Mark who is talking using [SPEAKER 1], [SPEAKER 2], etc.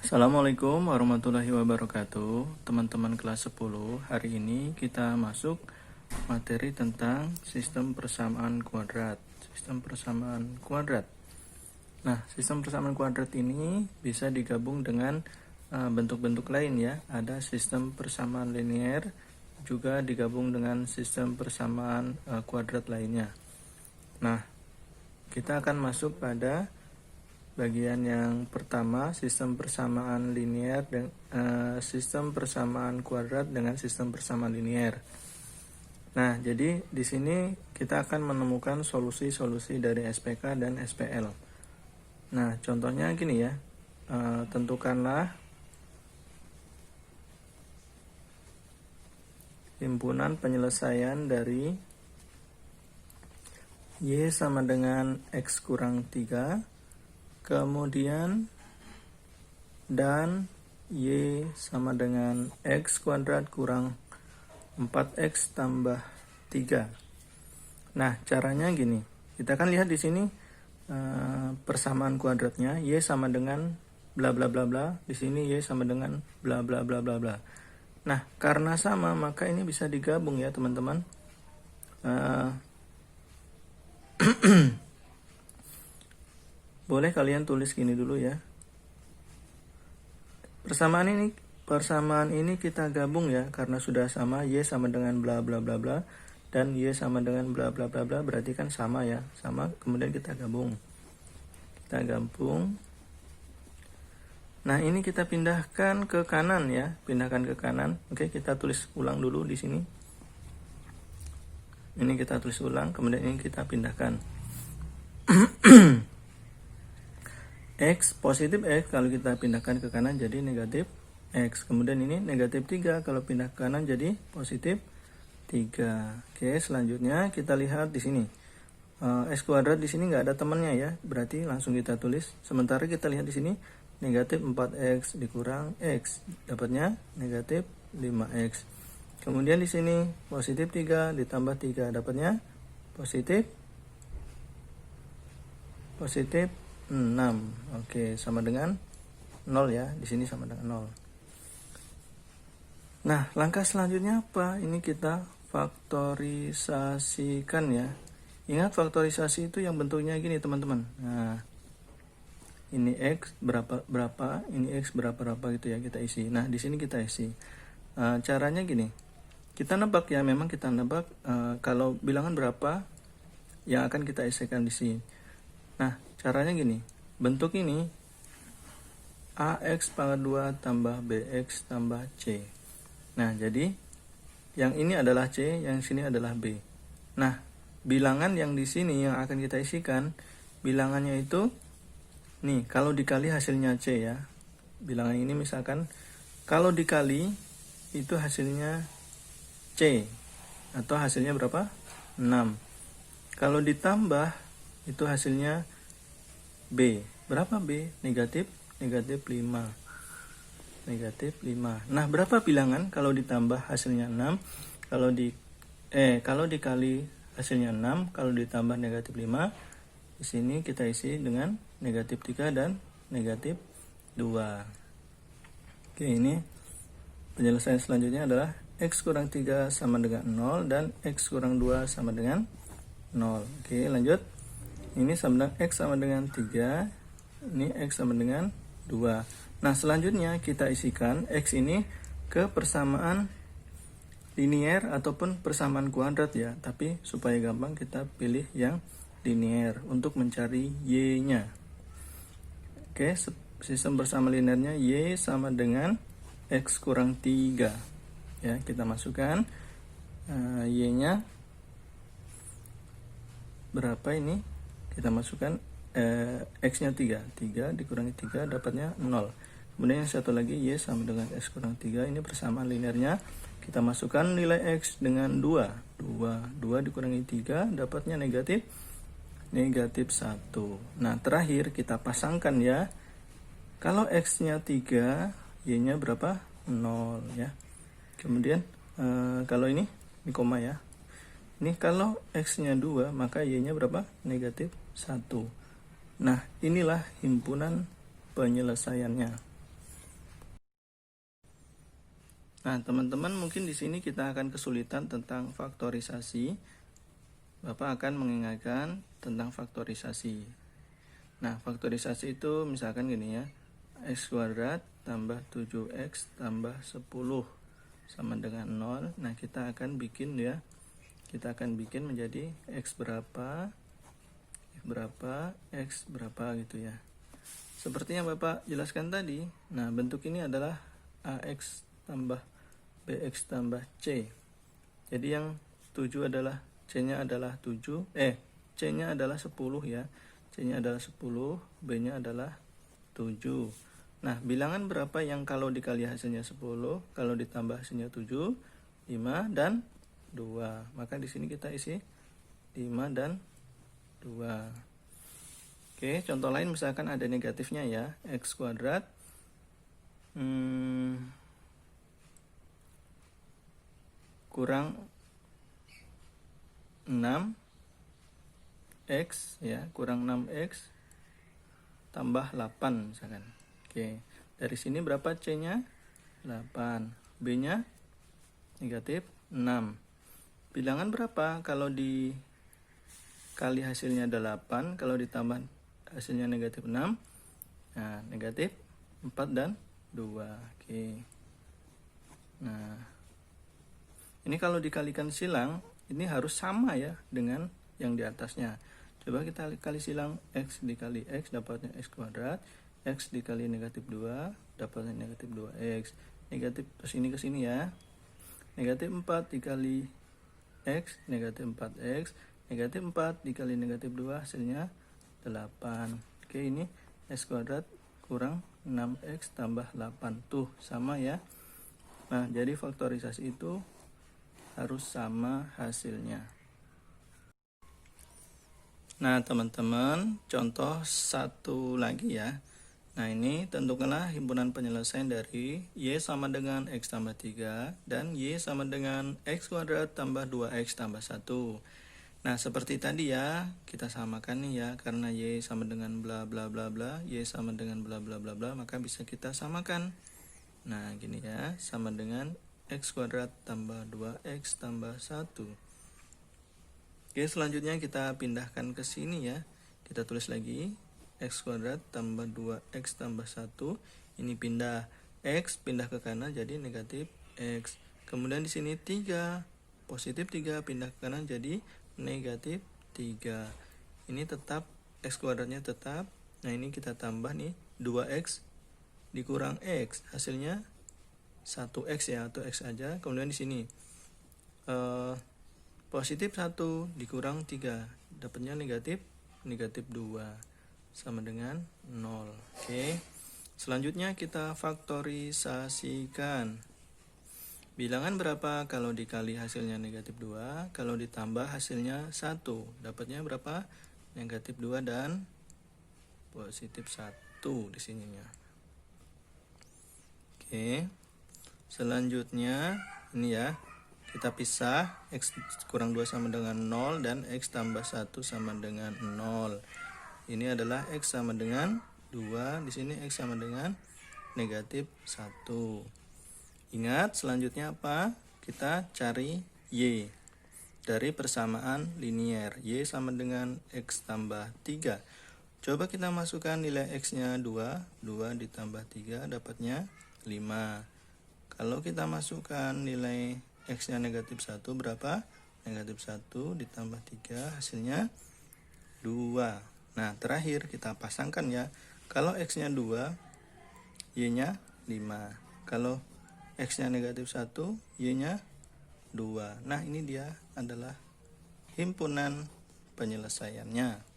[SPEAKER 1] Assalamualaikum warahmatullahi wabarakatuh. Teman-teman kelas 10, hari ini kita masuk materi tentang sistem persamaan kuadrat. Nah, sistem persamaan kuadrat ini bisa digabung dengan bentuk-bentuk lain ya. Ada sistem persamaan linier, juga digabung dengan sistem persamaan kuadrat lainnya. Nah, kita akan masuk pada bagian yang pertama, sistem persamaan linier dan sistem persamaan kuadrat dengan sistem persamaan linier. Nah, jadi di sini kita akan menemukan solusi-solusi dari SPK dan SPL. Nah, contohnya gini ya. Tentukanlah himpunan penyelesaian dari Y sama dengan X kurang 3, kemudian dan Y sama dengan X kuadrat kurang 4X tambah 3. Nah, caranya gini. Kita kan lihat di sini persamaan kuadratnya Y sama dengan bla bla bla bla. Di sini Y sama dengan bla bla bla bla bla. Nah, karena sama maka ini bisa digabung ya, teman-teman. Boleh kalian tulis gini dulu ya. Persamaan ini kita gabung ya, karena sudah sama. Y sama dengan bla bla bla bla dan Y sama dengan bla bla bla bla, berarti kan sama ya, sama. Kemudian kita gabung. Nah, ini kita pindahkan ke kanan ya, Oke, kita tulis ulang dulu di sini. Ini kita tulis ulang, kemudian ini kita pindahkan. X, positif X kalau kita pindahkan ke kanan jadi negatif X. Kemudian ini negatif 3 kalau pindah ke kanan jadi positif 3. Oke, selanjutnya kita lihat di sini. X kuadrat di sini nggak ada temannya ya, berarti langsung kita tulis. Sementara kita lihat di sini negatif 4X dikurang X, dapatnya negatif 5X. Kemudian di sini positif 3 ditambah 3, dapatnya positif 6. Oke, sama dengan 0 ya. Di sini sama dengan 0. Nah, langkah selanjutnya apa? Ini kita faktorisasikan ya. Ingat, faktorisasi itu yang bentuknya gini, teman-teman. Nah, ini X berapa, ini X berapa gitu ya, kita isi. Nah, di sini kita isi. Caranya gini. Kita nebak ya, memang kita nebak kalau bilangan berapa yang akan kita isikan di sini. Nah, caranya gini. Bentuk ini AX pangkat 2 tambah BX tambah C. Nah, jadi yang ini adalah C, yang sini adalah B. Nah, bilangan yang di sini yang akan kita isikan, bilangannya itu nih, kalau dikali hasilnya C ya. Bilangan ini misalkan kalau dikali itu hasilnya C, atau hasilnya berapa? 6. Kalau ditambah itu hasilnya B. Berapa B? Negatif 5. Nah, berapa bilangan kalau ditambah hasilnya 6? Kalau dikali hasilnya 6, kalau ditambah negatif 5, di sini kita isi dengan negatif 3 dan negatif 2. Oke, ini penyelesaian selanjutnya adalah X kurang 3 sama dengan 0 dan X kurang 2 sama dengan 0. Oke, lanjut. Ini sama dengan X sama dengan 3. Ini X sama dengan 2. Nah, selanjutnya kita isikan X ini ke persamaan linier ataupun persamaan kuadrat ya. Tapi supaya gampang kita pilih yang linier untuk mencari Y-nya. Oke, sistem persamaan linearnya Y sama dengan X kurang 3. Ya, kita masukkan Y-nya berapa ini? Kita masukkan X-nya 3 dikurangi 3 dapatnya 0. Kemudian yang satu lagi Y sama dengan X kurang 3, ini persamaan linearnya. Kita masukkan nilai X dengan 2 dikurangi 3 dapatnya negatif 1. Nah, terakhir kita pasangkan ya. Kalau X-nya 3, Y-nya berapa? 0 ya. Kemudian kalau ini koma ya. Ini kalau X-nya 2, maka Y-nya berapa? Negatif 1. Nah, inilah himpunan penyelesaiannya. Nah, teman-teman, mungkin di sini kita akan kesulitan tentang faktorisasi. Bapak akan mengingatkan tentang faktorisasi. Nah, faktorisasi itu misalkan gini ya. X kuadrat tambah 7x tambah 10 sama dengan 0. Nah, kita akan bikin ya. Kita akan bikin menjadi X berapa, X berapa gitu ya. Seperti yang Bapak jelaskan tadi. Nah, bentuk ini adalah AX tambah BX tambah C. Jadi yang 7 adalah C-nya adalah 7, C-nya adalah 10 ya. C-nya adalah 10, B-nya adalah 7. Nah, bilangan berapa yang kalau dikali hasilnya 10, kalau ditambah hasilnya 7, 5 dan 2. Maka di sini kita isi 5 dan 2. Oke, contoh lain misalkan ada negatifnya ya. X kuadrat kurang 6x ya, kurang 6x tambah 8 misalkan. Oke, dari sini berapa C-nya? 8. B-nya negatif 6. Bilangan berapa kalau dikali hasilnya 8, kalau ditambah hasilnya negatif 6? Nah, negatif 4 dan 2. Oke. Nah, ini kalau dikalikan silang, ini harus sama ya dengan yang di atasnya. Coba kita kali silang X dikali X dapatnya X kuadrat. X dikali negatif 2 dapatnya negatif 2X. Negatif terus ini ke sini ya. Negatif 4 dikali X negatif 4X. Negatif 4 dikali negatif 2 hasilnya 8. Oke, ini X kuadrat kurang 6X tambah 8. Tuh sama ya. Nah, jadi faktorisasi itu harus sama hasilnya. Nah, teman-teman, contoh satu lagi ya. Nah, ini tentukanlah himpunan penyelesaian dari Y sama dengan X tambah 3 dan Y sama dengan X kuadrat tambah 2X tambah 1. Nah, seperti tadi ya, kita samakan nih ya, karena Y sama dengan bla bla bla bla, Y sama dengan bla bla bla bla, maka bisa kita samakan. Nah, gini ya, sama dengan X kuadrat tambah 2X tambah 1. Oke, selanjutnya kita pindahkan ke sini ya. Kita tulis lagi X kuadrat tambah 2X tambah 1. Ini pindah X, pindah ke kanan jadi negatif X. Kemudian di sini 3, positif 3 pindah ke kanan jadi negatif 3. Ini tetap X kuadratnya tetap. Nah, ini kita tambah nih 2X dikurang X, hasilnya 1X ya, atau X aja. Kemudian di sini positif 1 dikurang 3 dapatnya negatif 2 sama dengan 0. Oke, selanjutnya kita faktorisasikan. Bilangan berapa kalau dikali hasilnya negatif 2, kalau ditambah hasilnya 1 dapatnya berapa? Negatif 2 dan positif 1 di sininya. Oke, selanjutnya ini ya, kita pisah X kurang 2 sama dengan 0 dan X tambah 1 sama dengan 0. Ini adalah X sama dengan 2, di sini X sama dengan negatif 1. Ingat, selanjutnya apa? Kita cari Y dari persamaan linier. Y sama dengan X tambah 3. Coba kita masukkan nilai X-nya 2. 2 ditambah 3 dapatnya 5. Kalau kita masukkan nilai X-nya negatif 1 berapa? Negatif 1 ditambah 3 hasilnya 2. Nah, terakhir kita pasangkan ya. Kalau X-nya 2, Y-nya 5. Kalau X-nya negatif 1, Y-nya 2. Nah, ini dia adalah himpunan penyelesaiannya.